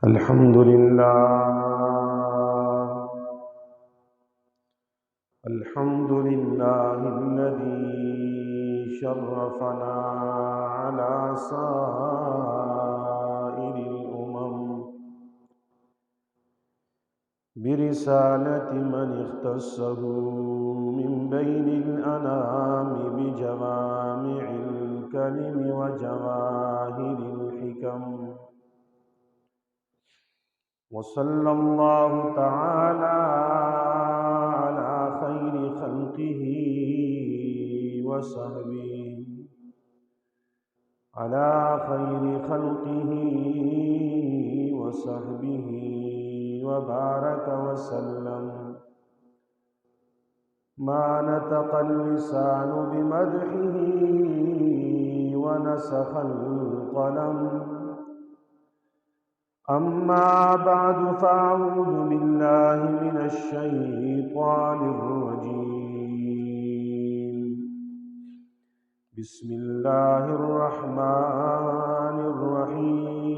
الحمد لله الذي شرفنا على سائر الأمم برسالة من اختصه من بين الأنام بجوامع الكلم وجواهر الحكم. وصلى الله تعالى على خير خلقه وصحبه وبارك وسلم. ما نطق اللسان بمدحه ونسخ القلم. أما بعد فأعوذ بالله من الشيطان الرجيم. بسم الله الرحمن الرحيم.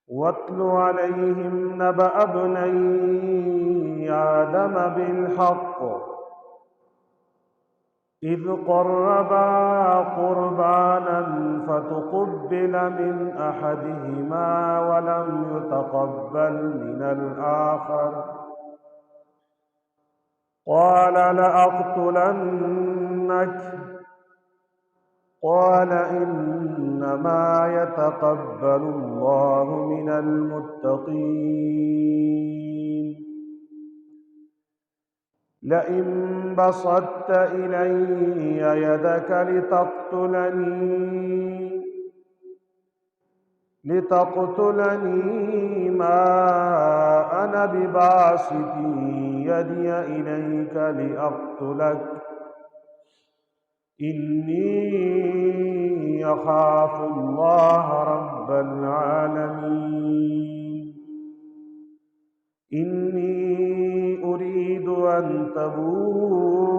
واتل عليهم نبأ ابني آدم بالحق إذ قربا قربانا فتقبل من أحدهما ولم يتقبل من الآخر قال لأقتلنك قال إنما يتقبل الله من المتقين. لئن بسطت إلي يدك لتقتلني ما أنا بباسط يدي إليك لأقتلك إني أخاف الله رب العالمين. إني أريد أن تبوء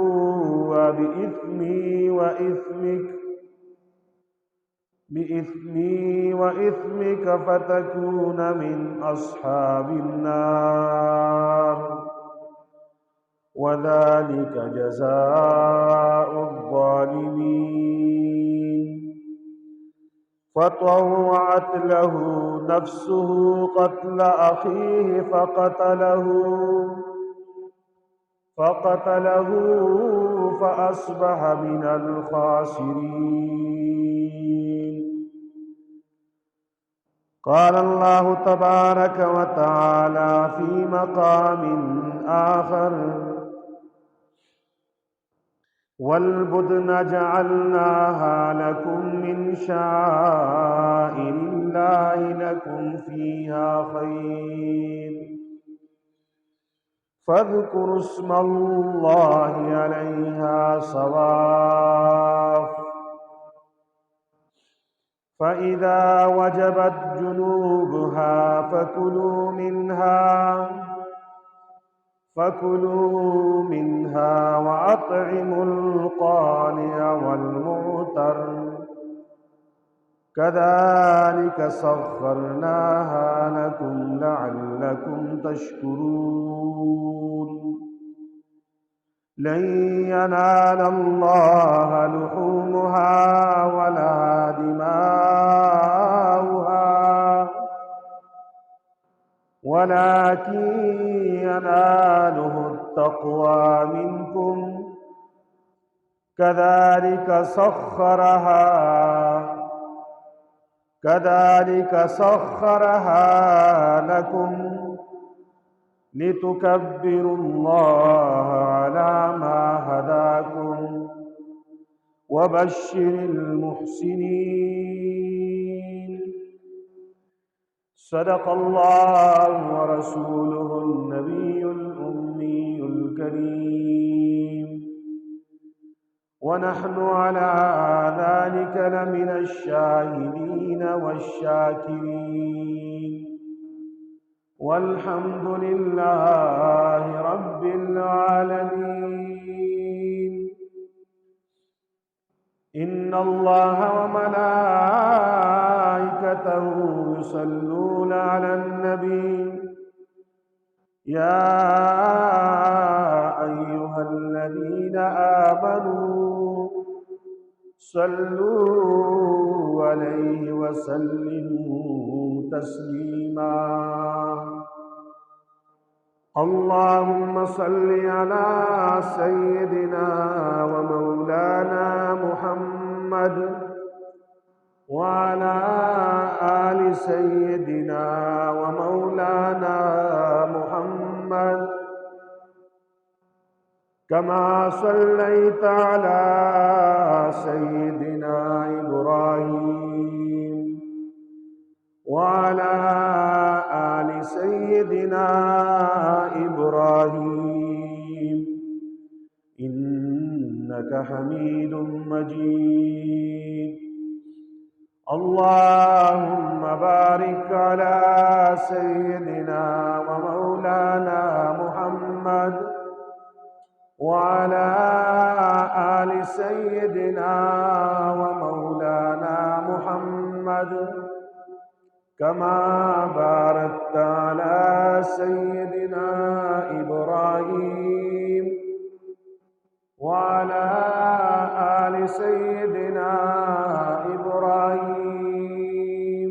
بإثمي وإثمك فتكون من أصحاب النار وذلك جزاء الظالمين. فطوعت له نفسه قتل أخيه فقتله فأصبح من الخاسرين. قال الله تبارك وتعالى في مقام آخر: والبدن جعلناها لكم من شعائر الله لكم فيها خير فاذكروا اسم الله عليها صواف. فإذا وجبت جنوبها فكلوا منها وأطعموا القانع والمعتر كذلك سخرناها لكم لعلكم تشكرون. لن ينال الله لحومها ولا دماؤها ولكن يناله التقوى منكم كذلك سخرها لكم لتكبروا الله على ما هداكم وبشر المحسنين. صدق الله ورسوله النبي الأمي الكريم، ونحن على ذلك لمن الشاهدين والشاكرين، والحمد لله رب العالمين. إن الله وملائكته وملائكته يصلون على النبي يا أيها الذين آمنوا صلوا عليه وسلموا تسليما اللهم صل على سيدنا ومولانا محمد وعلى آل سيدنا ومولانا محمد كما صليت على سيدنا إبراهيم وعلى آل سيدنا إبراهيم إنك حميد مجيد اللهم بارك على سيدنا ومولانا محمد وعلى آل سيدنا ومولانا محمد كما باركت على سيدنا إبراهيم وعلى آل سيدنا إبراهيم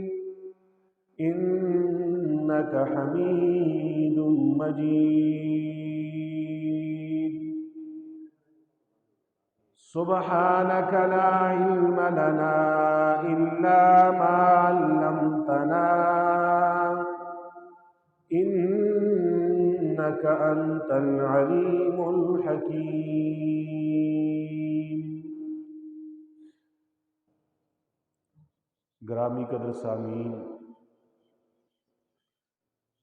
إنك حميد مجيد سبحانك لا علم لنا إلا ما علمتنا إنك أنت العليم الحكيم۔ گرامی قدر سامعین،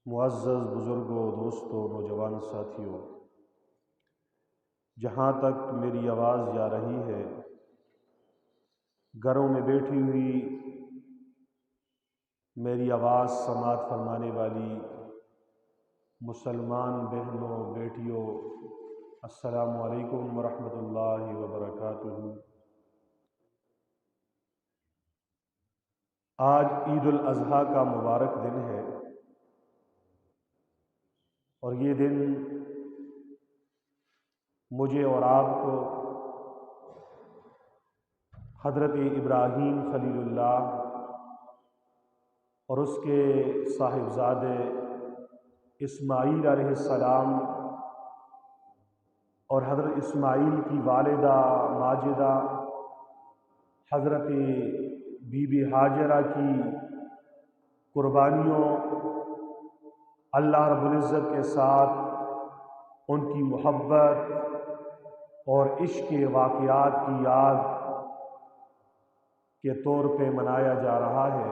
معزز بزرگوں، دوستوں، نوجوان ساتھیوں، جہاں تک میری آواز جا رہی ہے، گھروں میں بیٹھی ہوئی میری آواز سماعت فرمانے والی مسلمان بہنوں، بیٹیوں، السلام علیکم ورحمۃ اللہ وبرکاتہ۔ آج عید الاضحیٰ کا مبارک دن ہے، اور یہ دن مجھے اور آپ کو حضرت ابراہیم خلیل اللہ اور اس کے صاحبزادے اسماعیل علیہ السلام اور حضرت اسماعیل کی والدہ ماجدہ حضرت بی بی ہاجرہ کی قربانیوں، اللہ رب العزت کے ساتھ ان کی محبت اور عشق کے واقعات کی یاد کے طور پہ منایا جا رہا ہے۔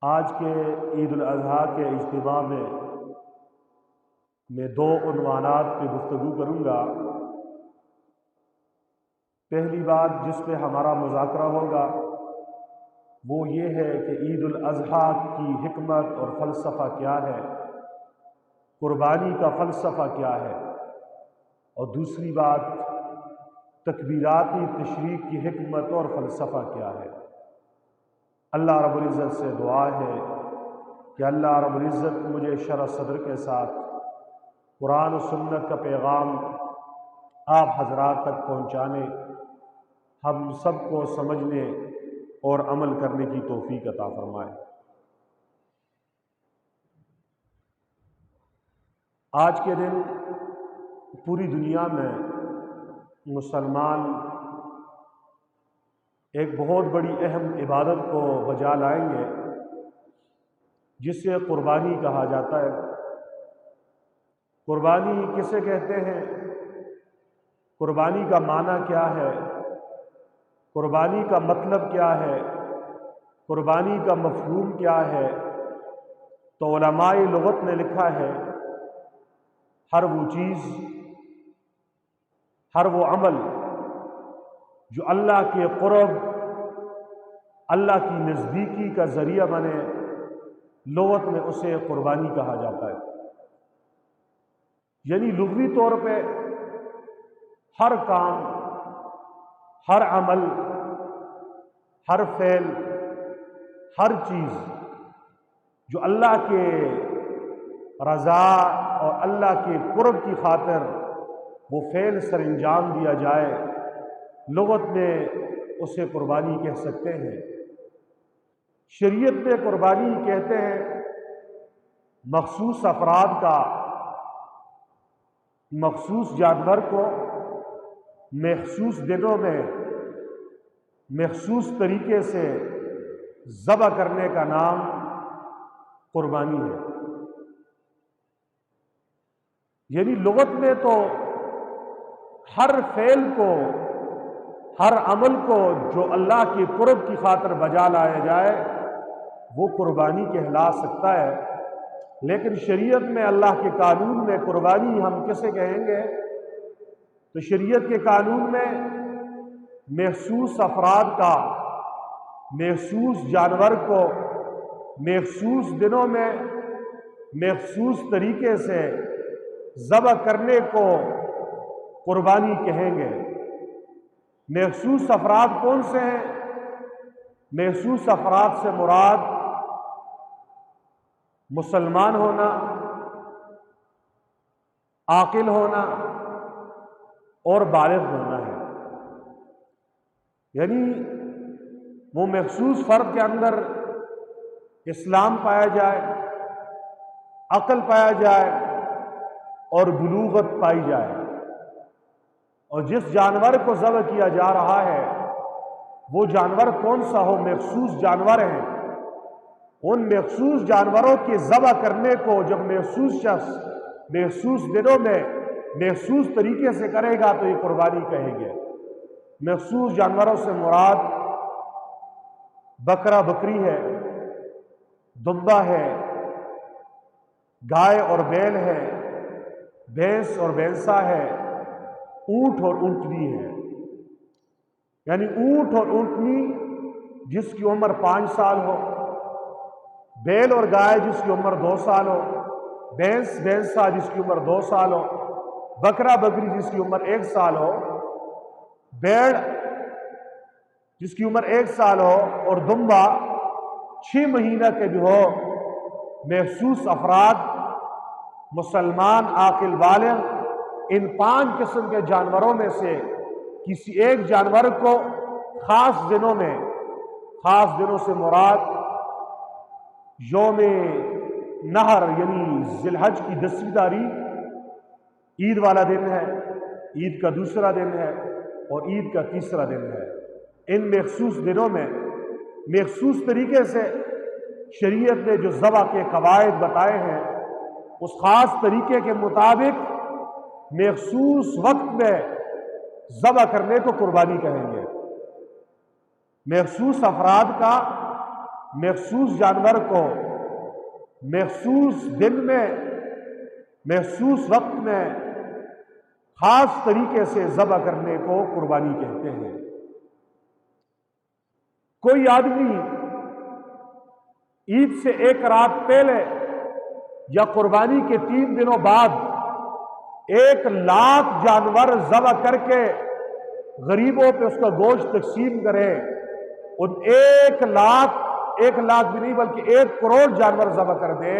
آج کے عید الاضحیٰ کے اجتماع میں دو عنوانات پہ گفتگو کروں گا۔ پہلی بات جس پہ ہمارا مذاکرہ ہوگا وہ یہ ہے کہ عید الاضحیٰ کی حکمت اور فلسفہ کیا ہے، قربانی کا فلسفہ کیا ہے، اور دوسری بات تکبیراتی تشریق کی حکمت اور فلسفہ کیا ہے۔ اللہ رب العزت سے دعا ہے کہ اللہ رب العزت مجھے شرح صدر کے ساتھ قرآن و سنت کا پیغام آپ حضرات تک پہنچانے، ہم سب کو سمجھنے اور عمل کرنے کی توفیق عطا فرمائے۔ آج کے دن پوری دنیا میں مسلمان ایک بہت بڑی اہم عبادت کو بجا لائیں گے، جسے قربانی کہا جاتا ہے۔ قربانی کسے کہتے ہیں؟ قربانی کا معنی کیا ہے؟ قربانی کا مطلب کیا ہے؟ قربانی کا مفہوم کیا ہے؟ تو علماء لغت نے لکھا ہے، ہر وہ چیز، ہر وہ عمل جو اللہ کے قرب، اللہ کی نزدیکی کا ذریعہ بنے، لغت میں اسے قربانی کہا جاتا ہے۔ یعنی لغوی طور پہ ہر کام، ہر عمل، ہر فعل ہر چیز جو اللہ کے رضا اور اللہ کے قرب کی خاطر وہ فعل سر انجام دیا جائے، لغت میں اسے قربانی کہہ سکتے ہیں۔ شریعت میں قربانی کہتے ہیں مخصوص افراد کا مخصوص جانور کو مخصوص دنوں میں مخصوص طریقے سے ذبح کرنے کا نام قربانی ہے۔ یعنی لغت میں تو ہر فعل کو، ہر عمل کو جو اللہ کے قرب کی خاطر بجا لایا جائے وہ قربانی کہلا سکتا ہے، لیکن شریعت میں اللہ کے قانون میں قربانی ہم کسے کہیں گے؟ تو شریعت کے قانون میں مخصوص افراد کا مخصوص جانور کو مخصوص دنوں میں مخصوص طریقے سے ذبح کرنے کو قربانی کہیں گے۔ مخصوص افراد کون سے ہیں؟ مخصوص افراد سے مراد مسلمان ہونا، عاقل ہونا اور بالغ ہونا ہے۔ یعنی وہ مخصوص فرد کے اندر اسلام پایا جائے، عقل پایا جائے اور بلوغت پائی جائے، اور جس جانور کو ذبح کیا جا رہا ہے وہ جانور کون سا ہو؟ مخصوص جانور ہیں۔ ان مخصوص جانوروں کے ذبح کرنے کو جب مخصوص شخص مخصوص دنوں میں مخصوص طریقے سے کرے گا تو یہ قربانی کہیں گے۔ مخصوص جانوروں سے مراد بکرا بکری ہے، دمبا ہے، گائے اور بیل ہے، بھینس اور بھینسا ہے، اونٹ اور اونٹنی ہے۔ یعنی اونٹ اور اونٹنی جس کی عمر 5 سال ہو، بیل اور گائے جس کی عمر 2 سال ہو، بھینس بھینسا جس کی عمر 2 سال ہو، بکرا بکری جس کی عمر 1 سال ہو، بھیڑ جس کی عمر 1 سال ہو، اور دمبا 6 مہینہ کے جو ہو۔ مخصوص افراد مسلمان، عاقل، بالغ، ان 5 قسم کے جانوروں میں سے کسی ایک جانور کو خاص دنوں میں، خاص دنوں سے مراد یوم نہر یعنی ذی الحج کی 10ویں تاریخ عید والا دن ہے، عید کا دوسرا دن ہے اور عید کا تیسرا دن ہے۔ ان مخصوص دنوں میں مخصوص طریقے سے شریعت نے جو ذبح کے قواعد بتائے ہیں اس خاص طریقے کے مطابق مخصوص وقت میں ذبح کرنے کو قربانی کہیں گے۔ مخصوص افراد کا مخصوص جانور کو مخصوص دن میں مخصوص وقت میں خاص طریقے سے ذبح کرنے کو قربانی کہتے ہیں۔ کوئی آدمی عید سے 1 رات پہلے یا قربانی کے 3 دنوں بعد 1 لاکھ جانور ذبح کر کے غریبوں پہ اس کا گوشت تقسیم کرے، ان 1 لاکھ بھی نہیں بلکہ 1 کروڑ جانور ذبح کر دے،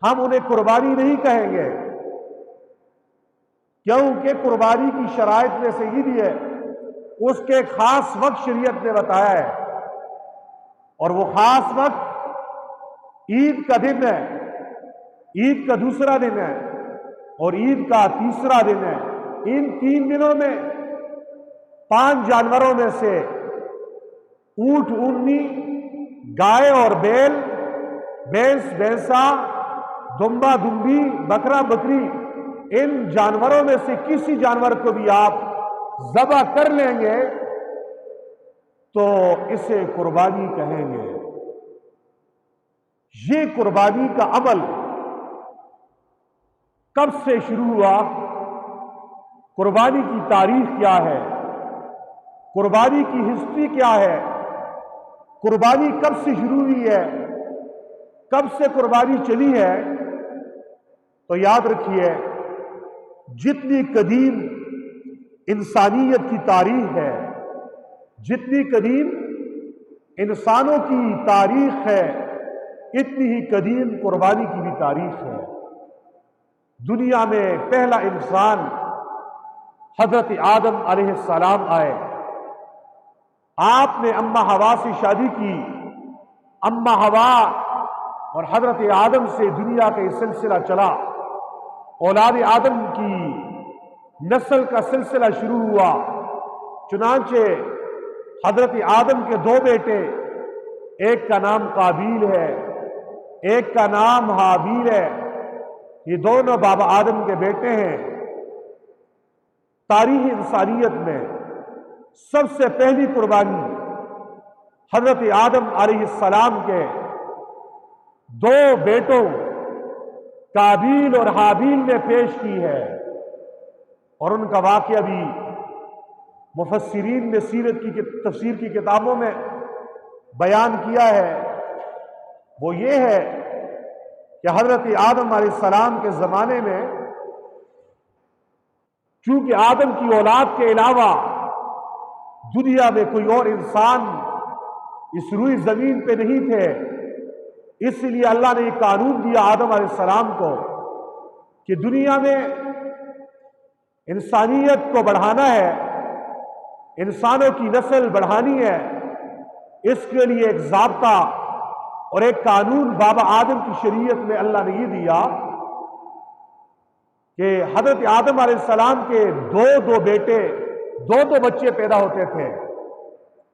ہم انہیں قربانی نہیں کہیں گے، کیونکہ قربانی کی شرائط میں سے یہ بھی ہے اس کے خاص وقت شریعت نے بتایا ہے، اور وہ خاص وقت عید کا دن ہے، عید کا دوسرا دن ہے اور عید کا تیسرا دن ہے۔ ان 3 دنوں میں 5 جانوروں میں سے اونٹ اونٹنی، گائے اور بیل، بھینس بھینسا، دمبا دمبی، بکرا بکری، ان جانوروں میں سے کسی جانور کو بھی آپ ذبح کر لیں گے تو اسے قربانی کہیں گے۔ یہ قربانی کا عمل کب سے شروع ہوا؟ قربانی کی تاریخ کیا ہے؟ قربانی کی ہسٹری کیا ہے؟ قربانی کب سے شروع ہوئی ہے؟ کب سے قربانی چلی ہے؟ تو یاد رکھیے، جتنی قدیم انسانیت کی تاریخ ہے، جتنی قدیم انسانوں کی تاریخ ہے اتنی ہی قدیم قربانی کی بھی تاریخ ہے۔ دنیا میں پہلا انسان حضرت آدم علیہ السلام آئے، آپ نے اما حوا سے شادی کی، اما حوا اور حضرت آدم سے دنیا کا یہ سلسلہ چلا، اولاد آدم کی نسل کا سلسلہ شروع ہوا۔ چنانچہ حضرت آدم کے دو بیٹے، ایک کا نام قابیل ہے، ایک کا نام حابیل ہے، یہ دونوں بابا آدم کے بیٹے ہیں۔ تاریخ انسانیت میں سب سے پہلی قربانی حضرت آدم علیہ السلام کے دو بیٹوں قابیل اور حابیل نے پیش کی ہے، اور ان کا واقعہ بھی مفسرین نے سیرت کی تفسیر کی کتابوں میں بیان کیا ہے۔ وہ یہ ہے کہ حضرت آدم علیہ السلام کے زمانے میں چونکہ آدم کی اولاد کے علاوہ دنیا میں کوئی اور انسان اس روئی زمین پہ نہیں تھے، اس لیے اللہ نے یہ قانون دیا آدم علیہ السلام کو کہ دنیا میں انسانیت کو بڑھانا ہے، انسانوں کی نسل بڑھانی ہے، اس کے لیے ایک ضابطہ اور ایک قانون بابا آدم کی شریعت میں اللہ نے یہ دیا کہ حضرت آدم علیہ السلام کے دو بیٹے، دو بچے پیدا ہوتے تھے،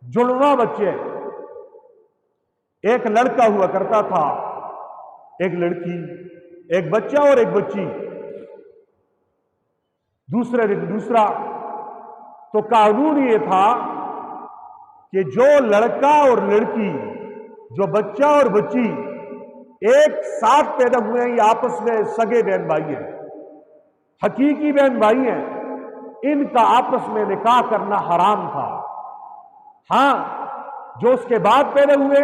جڑواں بچے، ایک لڑکا ہوا کرتا تھا، ایک لڑکی، ایک بچہ اور ایک بچی، دوسرا تو قانون یہ تھا کہ جو لڑکا اور لڑکی، جو بچہ اور بچی ایک ساتھ پیدا ہوئے ہیں، یہ آپس میں سگے بہن بھائی ہیں، حقیقی بہن بھائی ہیں، ان کا آپس میں نکاح کرنا حرام تھا۔ ہاں، جو اس کے بعد پیدا ہوئے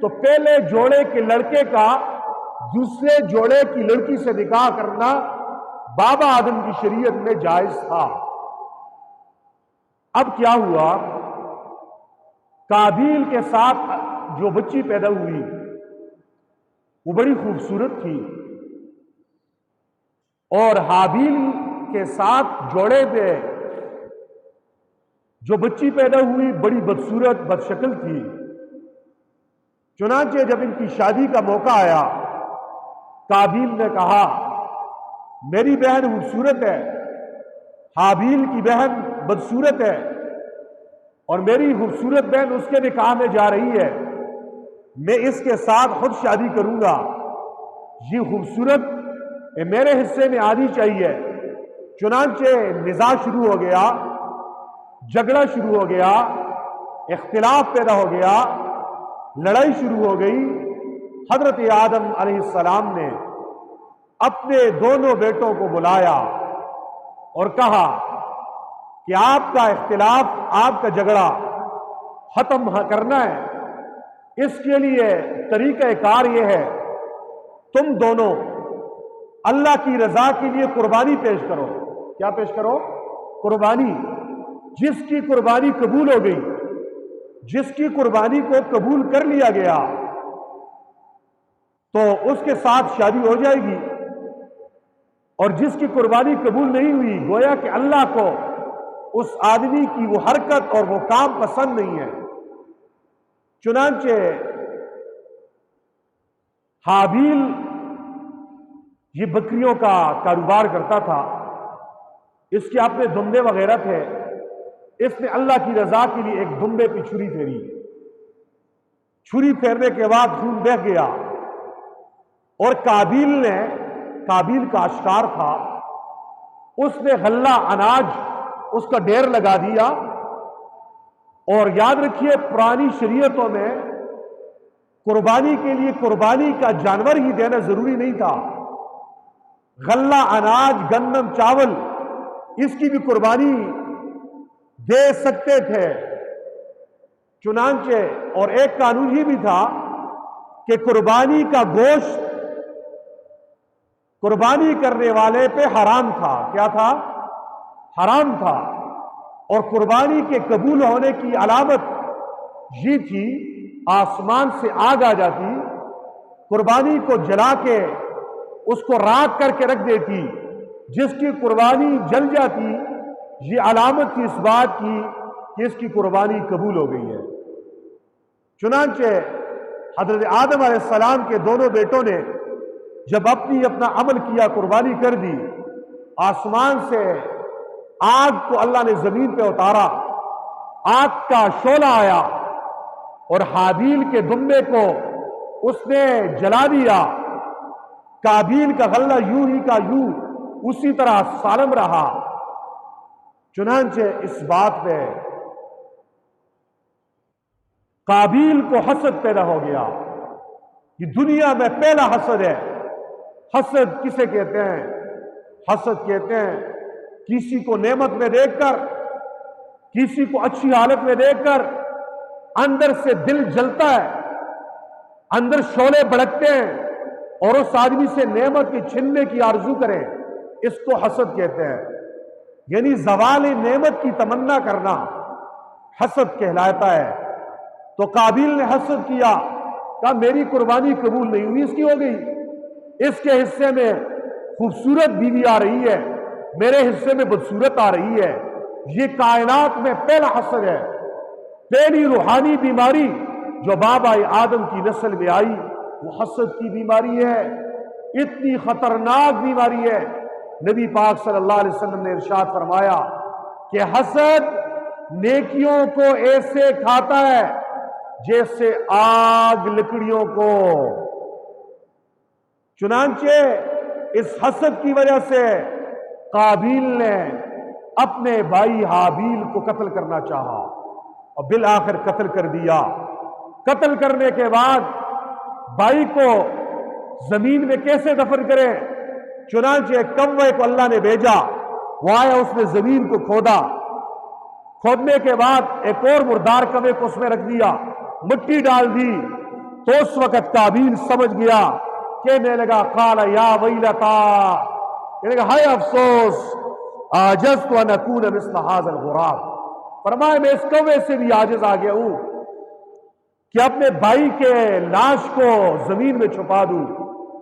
تو پہلے جوڑے کے لڑکے کا دوسرے جوڑے کی لڑکی سے نکاح کرنا بابا آدم کی شریعت میں جائز تھا۔ اب کیا ہوا، قابیل کے ساتھ جو بچی پیدا ہوئی وہ بڑی خوبصورت تھی، اور حابیل کے ساتھ جوڑے پہ جو بچی پیدا ہوئی بڑی بدصورت بدشکل تھی۔ چنانچہ جب ان کی شادی کا موقع آیا، قابیل نے کہا میری بہن خوبصورت ہے، حابیل کی بہن بدصورت ہے، اور میری خوبصورت بہن اس کے نکاح میں جا رہی ہے، میں اس کے ساتھ خود شادی کروں گا، یہ خوبصورت میرے حصے میں آنی چاہیے۔ چنانچہ نزاع شروع ہو گیا، جھگڑا شروع ہو گیا، اختلاف پیدا ہو گیا، لڑائی شروع ہو گئی۔ حضرت آدم علیہ السلام نے اپنے دونوں بیٹوں کو بلایا اور کہا کہ آپ کا اختلاف، آپ کا جھگڑا ختم کرنا ہے، اس کے لیے طریقہ کار یہ ہے تم دونوں اللہ کی رضا کے لیے قربانی پیش کرو۔ کیا پیش کرو؟ قربانی۔ جس کی قربانی قبول ہو گئی، جس کی قربانی کو قبول کر لیا گیا تو اس کے ساتھ شادی ہو جائے گی، اور جس کی قربانی قبول نہیں ہوئی گویا کہ اللہ کو اس آدمی کی وہ حرکت اور وہ کام پسند نہیں ہے۔ چنانچہ حابیل یہ بکریوں کا کاروبار کرتا تھا، اس کے اپنے دمبے وغیرہ تھے، اس نے اللہ کی رضا کے لیے ایک دمبے پہ چھری پھیری، چھری پھیرنے کے بعد خون بہہ گیا، اور قابیل کا اشکار تھا، اس نے غلہ اناج اس کا ڈھیر لگا دیا۔ اور یاد رکھیے پرانی شریعتوں میں قربانی کے لیے قربانی کا جانور ہی دینا ضروری نہیں تھا، غلہ اناج، گندم، چاول، اس کی بھی قربانی دے سکتے تھے۔ چنانچہ اور ایک قانون ہی بھی تھا کہ قربانی کا گوشت قربانی کرنے والے پہ حرام تھا۔ کیا تھا؟ حرام تھا۔ اور قربانی کے قبول ہونے کی علامت یہ تھی آسمان سے آگ آ جاتی، قربانی کو جلا کے اس کو راکھ کر کے رکھ دیتی، جس کی قربانی جل جاتی، یہ علامت تھی اس بات کی کہ اس کی قربانی قبول ہو گئی ہے۔ چنانچہ حضرت آدم علیہ السلام کے دونوں بیٹوں نے جب اپنا عمل کیا، قربانی کر دی، آسمان سے آگ کو اللہ نے زمین پہ اتارا، آگ کا شعلہ آیا اور حابیل کے دمبے کو اس نے جلا دیا۔ قابیل کا غلہ یوں ہی کا یوں اسی طرح سالم رہا۔ چنانچہ اس بات پہ قابیل کو حسد پیدا ہو گیا۔ یہ دنیا میں پہلا حسد ہے۔ حسد کسے کہتے ہیں؟ حسد کہتے ہیں کسی کو نعمت میں دیکھ کر، کسی کو اچھی حالت میں دیکھ کر اندر سے دل جلتا ہے، اندر شعلے بھڑکتے ہیں اور اس آدمی سے نعمت کی چھیننے کی آرزو کریں، اس کو حسد کہتے ہیں۔ یعنی زوال نعمت کی تمنا کرنا حسد کہلاتا ہے۔ تو قابیل نے حسد کیا، کہا میری قربانی قبول نہیں ہوئی، اس کی ہو گئی، اس کے حصے میں خوبصورت بیوی آ رہی ہے، میرے حصے میں بدصورت آ رہی ہے۔ یہ کائنات میں پہلا حسد ہے۔ پہلی روحانی بیماری جو بابا آدم کی نسل میں آئی وہ حسد کی بیماری ہے۔ اتنی خطرناک بیماری ہے، نبی پاک صلی اللہ علیہ وسلم نے ارشاد فرمایا کہ حسد نیکیوں کو ایسے کھاتا ہے جیسے آگ لکڑیوں کو۔ چنانچہ اس حسد کی وجہ سے قابیل نے اپنے بھائی حابیل کو قتل کرنا چاہا اور بالآخر قتل کر دیا۔ قتل کرنے کے بعد بھائی کو زمین میں کیسے دفن کریں؟ چنانچہ ایک کوے کو اللہ نے بھیجا، وہ آیا، اس نے زمین کو کھودا، کھودنے کے بعد ایک اور مردار کوے کو اس میں رکھ دیا، مٹی ڈال دی۔ تو اس وقت قابیل سمجھ گیا، کہنے لگا قال یا ویلتا، کہنے لگا ہائے افسوس، عاجزت ان اکون مثل هذا الغراب، فرمایا میں اس کوے سے بھی عاجز آ گیا ہوں کہ اپنے بھائی کے لاش کو زمین میں چھپا دوں۔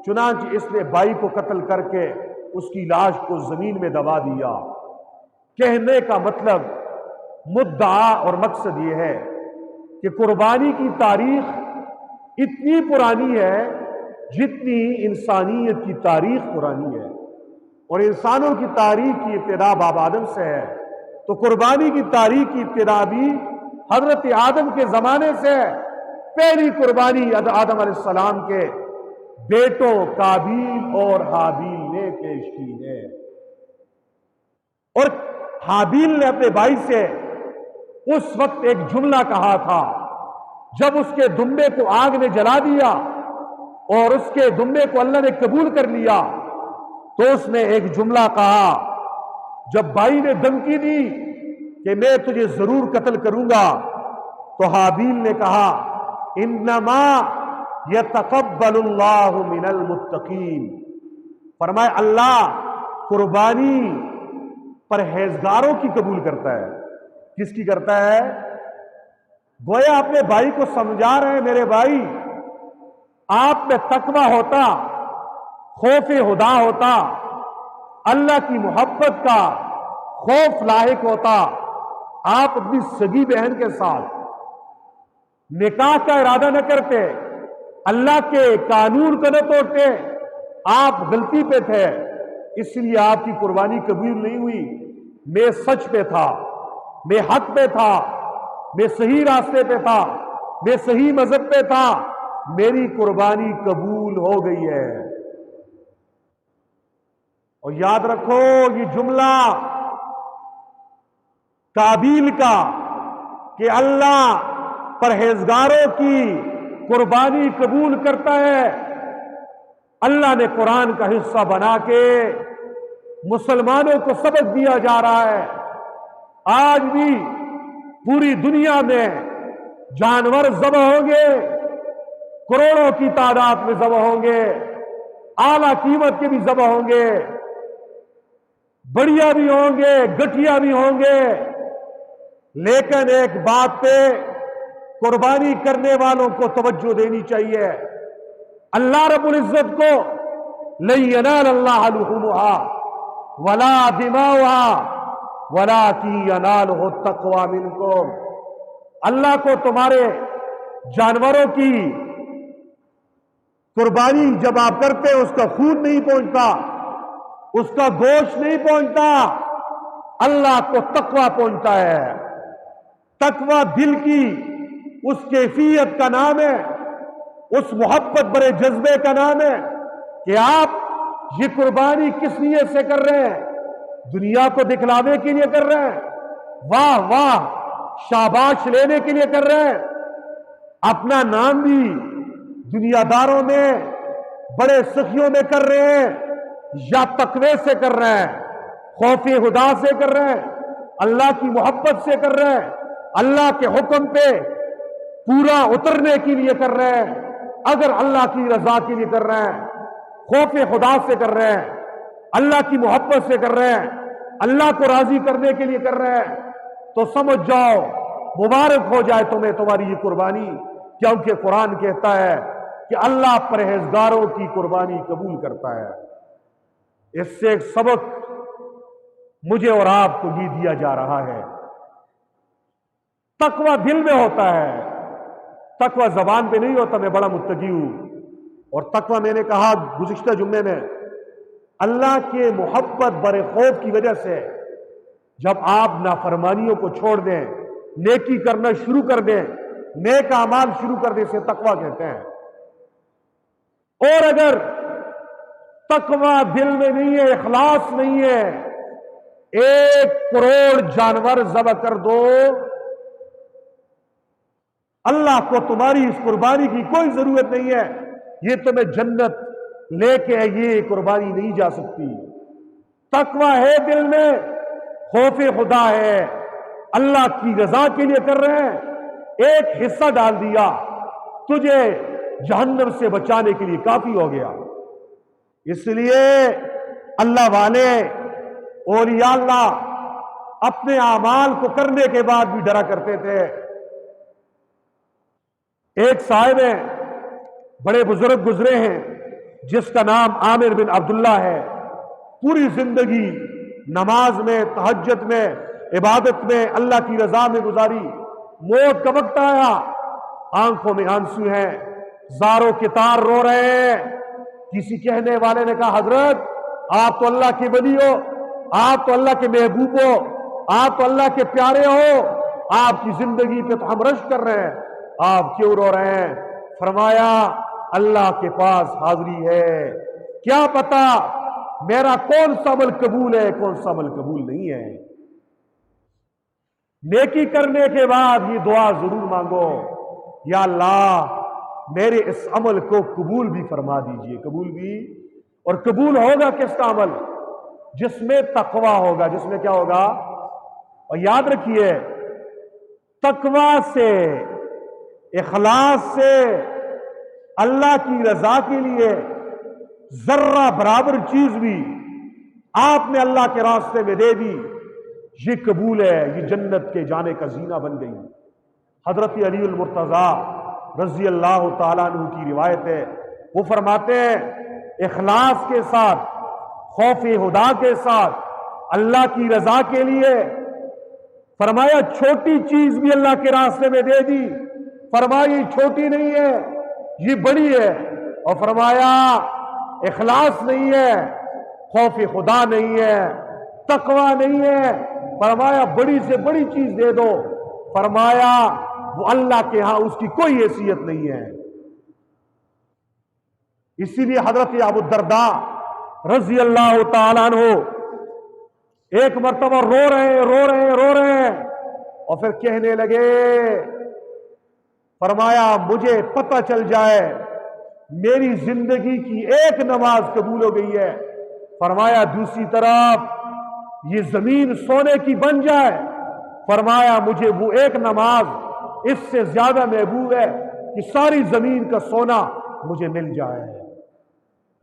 چنانچہ اس نے بھائی کو قتل کر کے اس کی لاش کو زمین میں دبا دیا۔ کہنے کا مطلب، مدعا اور مقصد یہ ہے کہ قربانی کی تاریخ اتنی پرانی ہے جتنی انسانیت کی تاریخ پرانی ہے، اور انسانوں کی تاریخ کی ابتدا باب آدم سے ہے، تو قربانی کی تاریخ کی ابتدا بھی حضرت آدم کے زمانے سے ہے۔ پہلی قربانی آدم علیہ السلام کے بیٹوں قابیل اور حابیل نے پیش کی ہے، اور حابیل نے اپنے بھائی سے اس وقت ایک جملہ کہا تھا جب اس کے دمبے کو آگ نے جلا دیا اور اس کے دمبے کو اللہ نے قبول کر لیا، تو اس نے ایک جملہ کہا جب بھائی نے دھمکی دی کہ میں تجھے ضرور قتل کروں گا، تو حابیل نے کہا انما یتقبل اللہ من المتقین، فرمایا اللہ قربانی پرہیزگاروں کی قبول کرتا ہے۔ کس کی کرتا ہے؟ گویا اپنے بھائی کو سمجھا رہے ہیں، میرے بھائی آپ میں تقوی ہوتا، خوف خدا ہوتا، اللہ کی محبت کا خوف لاحق ہوتا، آپ اپنی سگی بہن کے ساتھ نکاح کا ارادہ نہ کرتے، اللہ کے قانون کو نہ توڑتے، آپ غلطی پہ تھے، اس لیے آپ کی قربانی قبول نہیں ہوئی۔ میں سچ پہ تھا، میں حق پہ تھا، میں صحیح راستے پہ تھا، میں صحیح مذہب پہ تھا، میری قربانی قبول ہو گئی ہے۔ اور یاد رکھو یہ جملہ قابیل کا کہ اللہ پرہیزگاروں کی قربانی قبول کرتا ہے، اللہ نے قرآن کا حصہ بنا کے مسلمانوں کو سبق دیا جا رہا ہے۔ آج بھی پوری دنیا میں جانور ذبح ہوں گے، کروڑوں کی تعداد میں ذبح ہوں گے، اعلیٰ قیمت کے بھی ذبح ہوں گے، بڑھیا بھی ہوں گے، گٹھیا بھی ہوں گے، لیکن ایک بات پہ قربانی کرنے والوں کو توجہ دینی چاہیے۔ اللہ رب العزت کو لن ینال اللہ لحومها ولا دماؤها ولکن ینالہ التقوی منکم، اللہ کو تمہارے جانوروں کی قربانی جب آپ کرتے ہیں اس کا خون نہیں پہنچتا، اس کا گوشت نہیں پہنچتا، اللہ کو تقوی پہنچتا ہے۔ تقوی دل کی اس کیفیت کا نام ہے، اس محبت برے جذبے کا نام ہے کہ آپ یہ قربانی کس نیت سے کر رہے ہیں؟ دنیا کو دکھلانے کے لیے کر رہے ہیں؟ واہ واہ شاباش لینے کے لیے کر رہے ہیں؟ اپنا نام بھی دنیا داروں میں بڑے سخیوں میں کر رہے ہیں یا تقوی سے کر رہے ہیں، خوف خدا سے کر رہے ہیں، اللہ کی محبت سے کر رہے ہیں، اللہ کے حکم پہ پورا اترنے کے لیے کر رہے ہیں؟ اگر اللہ کی رضا کے لیے کر رہے ہیں، خوف خدا سے کر رہے ہیں، اللہ کی محبت سے کر رہے ہیں، اللہ کو راضی کرنے کے لیے کر رہے ہیں، تو سمجھ جاؤ مبارک ہو جائے تمہیں تمہاری یہ قربانی، کیونکہ قرآن کہتا ہے کہ اللہ پرہیزگاروں کی قربانی قبول کرتا ہے۔ اس سے ایک سبق مجھے اور آپ کو یہ دیا جا رہا ہے، تقوی دل میں ہوتا ہے، تقوی زبان پہ نہیں ہوتا میں بڑا متقی ہوں، اور تقوی میں نے کہا گزشتہ جمعے میں اللہ کے محبت برے خوف کی وجہ سے جب آپ نافرمانیوں کو چھوڑ دیں، نیکی کرنا شروع کر دیں، نیک اعمال شروع کر دیں، اسے تقوی کہتے ہیں۔ اور اگر تقوی دل میں نہیں ہے، اخلاص نہیں ہے، 1 کروڑ جانور ذبح کر دو، اللہ کو تمہاری اس قربانی کی کوئی ضرورت نہیں ہے، یہ تمہیں جنت لے کے یہ قربانی نہیں جا سکتی۔ تقوی ہے دل میں، خوف خدا ہے، اللہ کی رضا کے لیے کر رہے ہیں، ایک حصہ ڈال دیا تجھے جہنم سے بچانے کے لیے کافی ہو گیا۔ اس لیے اللہ والے اولیاء اللہ اپنے اعمال کو کرنے کے بعد بھی ڈرا کرتے تھے۔ ایک صاحب ہیں، بڑے بزرگ گزرے ہیں، جس کا نام عامر بن عبداللہ ہے، پوری زندگی نماز میں، تہجد میں، عبادت میں، اللہ کی رضا میں گزاری، موت کا وقت آیا، آنکھوں میں آنسو ہیں، زاروں کے تار رو رہے ہیں۔ کسی کہنے والے نے کہا حضرت آپ تو اللہ کے ولی ہو، آپ تو اللہ کے محبوب ہو، آپ تو اللہ کے پیارے ہو، آپ کی زندگی پہ تو ہم رشک کر رہے ہیں، آپ کیوں رو رہے ہیں؟ فرمایا اللہ کے پاس حاضری ہے، کیا پتا میرا کون سا عمل قبول ہے کون سا عمل قبول نہیں ہے۔ نیکی کرنے کے بعد یہ دعا ضرور مانگو، یا اللہ میرے اس عمل کو قبول بھی فرما دیجئے، قبول بھی، اور قبول ہوگا کس کا عمل؟ جس میں تقوی ہوگا، جس میں کیا ہوگا؟ اور یاد رکھیے تقوی سے، اخلاص سے، اللہ کی رضا کے لیے ذرہ برابر چیز بھی آپ نے اللہ کے راستے میں دے دی، یہ قبول ہے، یہ جنت کے جانے کا زینہ بن گئی۔ حضرت علی المرتضیٰ رضی اللہ تعالیٰ عنہ کی روایت ہے، وہ فرماتے ہیں اخلاص کے ساتھ، خوف خدا کے ساتھ، اللہ کی رضا کے لیے، فرمایا چھوٹی چیز بھی اللہ کے راستے میں دے دی، فرمایا یہ چھوٹی نہیں ہے یہ بڑی ہے، اور فرمایا اخلاص نہیں ہے، خوف خدا نہیں ہے، تقوی نہیں ہے، فرمایا بڑی سے بڑی چیز دے دو، فرمایا وہ اللہ کے ہاں اس کی کوئی حیثیت نہیں ہے۔ اسی لیے حضرت ابو الدرداء رضی اللہ تعالیٰ عنہ ایک مرتبہ رو رہے ہیں اور پھر کہنے لگے، فرمایا مجھے پتہ چل جائے میری زندگی کی ایک نماز قبول ہو گئی ہے، فرمایا دوسری طرف یہ زمین سونے کی بن جائے، فرمایا مجھے وہ ایک نماز اس سے زیادہ محبوب ہے کہ ساری زمین کا سونا مجھے مل جائے۔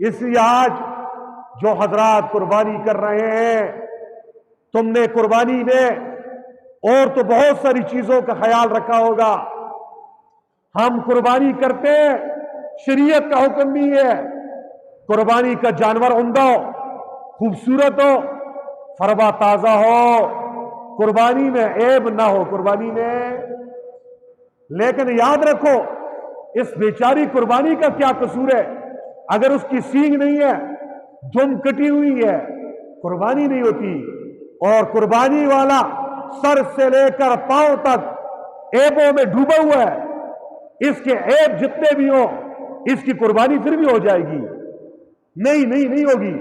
اس لیے آج جو حضرات قربانی کر رہے ہیں، تم نے قربانی میں اور تو بہت ساری چیزوں کا خیال رکھا ہوگا، ہم قربانی کرتے ہیں، شریعت کا حکم بھی ہے قربانی کا جانور عمدہ ہو، خوبصورت ہو، فربا تازہ ہو، قربانی میں عیب نہ ہو قربانی میں۔ لیکن یاد رکھو اس بیچاری قربانی کا کیا قصور ہے؟ اگر اس کی سینگ نہیں ہے، دم کٹی ہوئی ہے، قربانی نہیں ہوتی۔ اور قربانی والا سر سے لے کر پاؤں تک عیبوں میں ڈوبا ہوا ہے، اس کے عیب جتنے بھی ہوں اس کی قربانی پھر بھی ہو جائے گی؟ نہیں ہوگی۔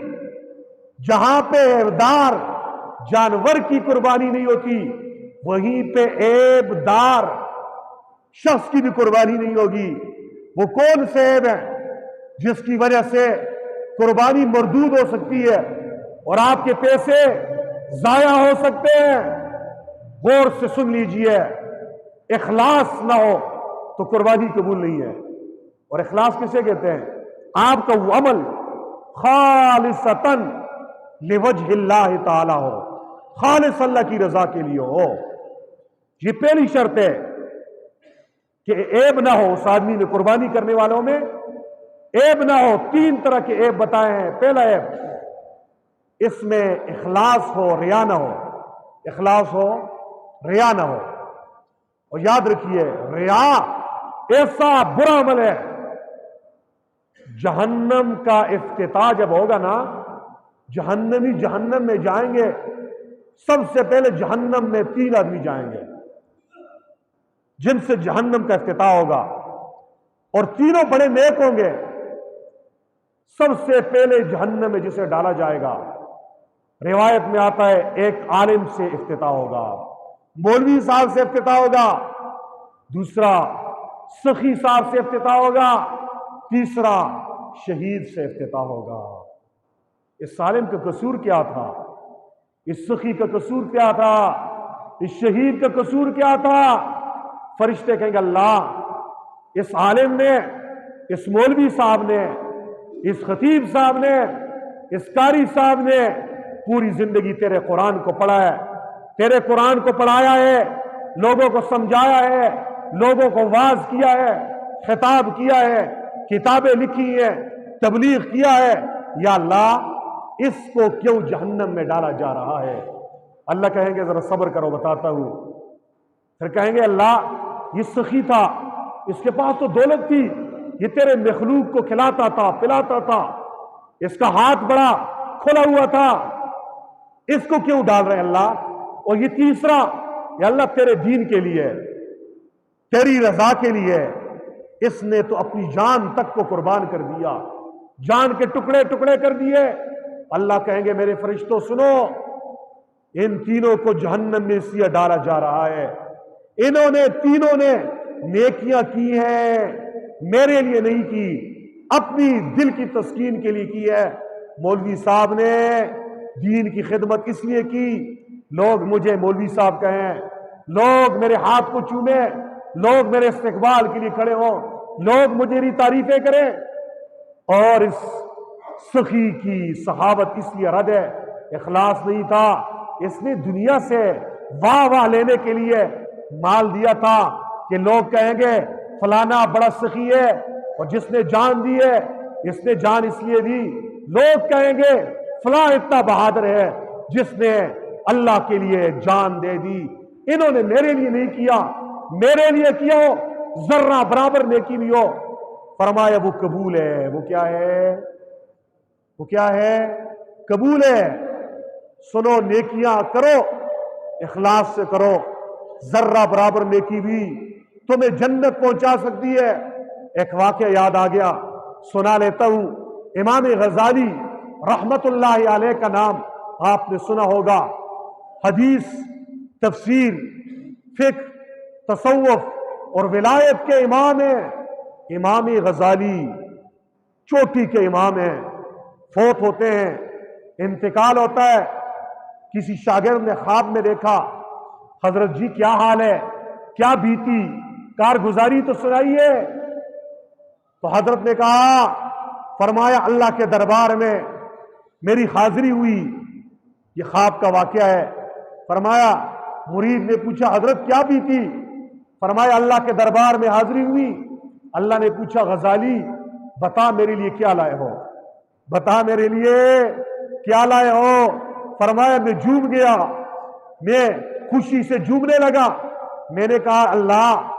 جہاں پہ عیبدار جانور کی قربانی نہیں ہوتی، وہیں پہ عیب دار شخص کی بھی قربانی نہیں ہوگی۔ وہ کون سے عیب ہیں جس کی وجہ سے قربانی مردود ہو سکتی ہے اور آپ کے پیسے ضائع ہو سکتے ہیں؟ غور سے سن لیجئے، اخلاص نہ ہو تو قربانی قبول نہیں ہے۔ اور اخلاص کسے کہتے ہیں؟ آپ کا وہ عمل خالصتاً لوجہ اللہ تعالی ہو، خالص اللہ کی رضا کے لیے ہو۔ یہ پہلی شرط ہے کہ عیب نہ ہو اس آدمی میں، قربانی کرنے والوں میں عیب نہ ہو۔ 3 طرح کے عیب بتائے ہیں۔ پہلا عیب، اس میں اخلاص ہو، ریا نہ ہو۔ اخلاص ہو، ریا نہ ہو۔ اور یاد رکھیے ریا ایسا برا عمل ہے، جہنم کا افتتاح جب ہوگا نا، جہنمی جہنم میں جائیں گے، سب سے پہلے جہنم میں 3 آدمی جائیں گے جن سے جہنم کا افتتاح ہوگا، اور تینوں بڑے نیک ہوں گے۔ سب سے پہلے جہنم میں جسے ڈالا جائے گا، روایت میں آتا ہے ایک عالم سے افتتاح ہوگا، مولوی صاحب سے افتتاح ہوگا، دوسرا سخی صاحب سے افتتاح ہوگا، تیسرا شہید سے افتتاح ہوگا۔ اس عالم کا قصور کیا تھا؟ اس سخی کا قصور کیا تھا؟ اس شہید کا قصور کیا تھا؟ فرشتے کہیں گے اللہ، اس عالم نے، اس مولوی صاحب نے، اس خطیب صاحب نے، اس قاری صاحب نے پوری زندگی تیرے قرآن کو پڑھا ہے، تیرے قرآن کو پڑھایا ہے، لوگوں کو سمجھایا ہے، لوگوں کو واعظ کیا ہے، خطاب کیا ہے، کتابیں لکھی ہیں، تبلیغ کیا ہے، یا اللہ اس کو کیوں جہنم میں ڈالا جا رہا ہے؟ اللہ کہیں گے ذرا صبر کرو بتاتا ہوں۔ پھر کہیں گے اللہ یہ سخی تھا، اس کے پاس تو دولت تھی، یہ تیرے مخلوق کو کھلاتا تھا، پلاتا تھا، اس کا ہاتھ بڑا کھلا ہوا تھا، اس کو کیوں ڈال رہے اللہ؟ اور یہ تیسرا، یا اللہ تیرے دین کے لیے، تیری رضا کے لیے اس نے تو اپنی جان تک کو قربان کر دیا، جان کے ٹکڑے ٹکڑے کر دیے۔ اللہ کہیں گے میرے فرشتوں سنو، ان تینوں کو جہنم میں اس لیے ڈالا جا رہا ہے، انہوں نے تینوں نے نیکیاں کی ہیں، میرے لیے نہیں کی، اپنی دل کی تسکین کے لیے کی ہے۔ مولوی صاحب نے دین کی خدمت اس لیے کی، لوگ مجھے مولوی صاحب کہیں، لوگ میرے ہاتھ کو چومیں، لوگ میرے استقبال کے لیے کھڑے ہوں، لوگ مجھے تعریفیں کریں۔ اور اس سخی کی صحابت اس لیے رد ہے، اخلاص نہیں تھا، اس نے دنیا سے واہ واہ لینے کے لیے مال دیا تھا کہ لوگ کہیں گے فلانا بڑا سخی ہے، اور جس نے جان دی ہے اس نے جان اس لیے دی، لوگ کہیں گے فلاں اتنا بہادر ہے جس نے اللہ کے لیے جان دے دی۔ انہوں نے میرے لیے نہیں کیا، میرے لیے کیا ہو ذرہ برابر نیکی بھی ہو۔ فرمایا وہ قبول ہے۔ وہ کیا ہے؟ وہ کیا ہے؟ قبول ہے۔ سنو، نیکیاں کرو، اخلاص سے کرو، ذرہ برابر نیکی بھی تمہیں جنت پہنچا سکتی ہے۔ ایک واقعہ یاد آ گیا، سنا لیتا ہوں۔ امام غزالی رحمت اللہ علیہ کا نام آپ نے سنا ہوگا، حدیث، تفسیر، فقہ، تصوف اور ولایت کے امام ہیں۔ امام غزالی چوٹی کے امام ہیں، فوت ہوتے ہیں، انتقال ہوتا ہے۔ کسی شاگرد نے خواب میں دیکھا، حضرت جی کیا حال ہے، کیا بیتی، کارگزاری تو سنائیے۔ تو حضرت نے کہا، فرمایا اللہ کے دربار میں میری حاضری ہوئی، یہ خواب کا واقعہ ہے۔ فرمایا، مرید نے پوچھا حضرت کیا بیتی؟ فرمایا اللہ کے دربار میں حاضری ہوئی. اللہ نے پوچھا غزالی بتا میرے لیے کیا لائے ہو, بتا میرے لیے کیا لائے ہو. فرمایا میں جھوم گیا, میں خوشی سے جھومنے لگا. میں نے کہا اللہ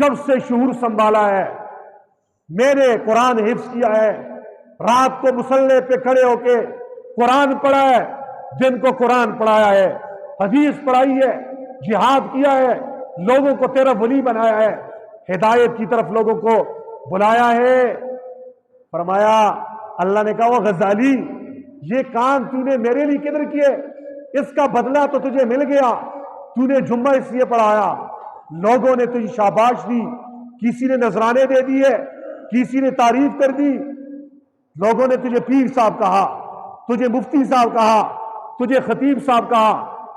جب سے شعور سنبھالا ہے میں نے قرآن حفظ کیا ہے, رات کو مصلے پہ کھڑے ہو کے قرآن پڑھا ہے, دن کو قرآن پڑھایا ہے, حدیث پڑھائی ہے, جہاد کیا ہے, لوگوں کو تیرا ولی بنایا ہے, ہدایت کی طرف لوگوں کو بلایا ہے. فرمایا اللہ نے کہا وہ غزالی یہ کام تو نے میرے لیے کدھر کیے, اس کا بدلہ تو تجھے مل گیا. تو نے جمعہ اس لیے پڑھایا, لوگوں نے تجھے شاباش دی, کسی نے نذرانے دے دیے, کسی نے تعریف کر دی, لوگوں نے تجھے پیر صاحب کہا, تجھے مفتی صاحب کہا, تجھے خطیب صاحب کہا,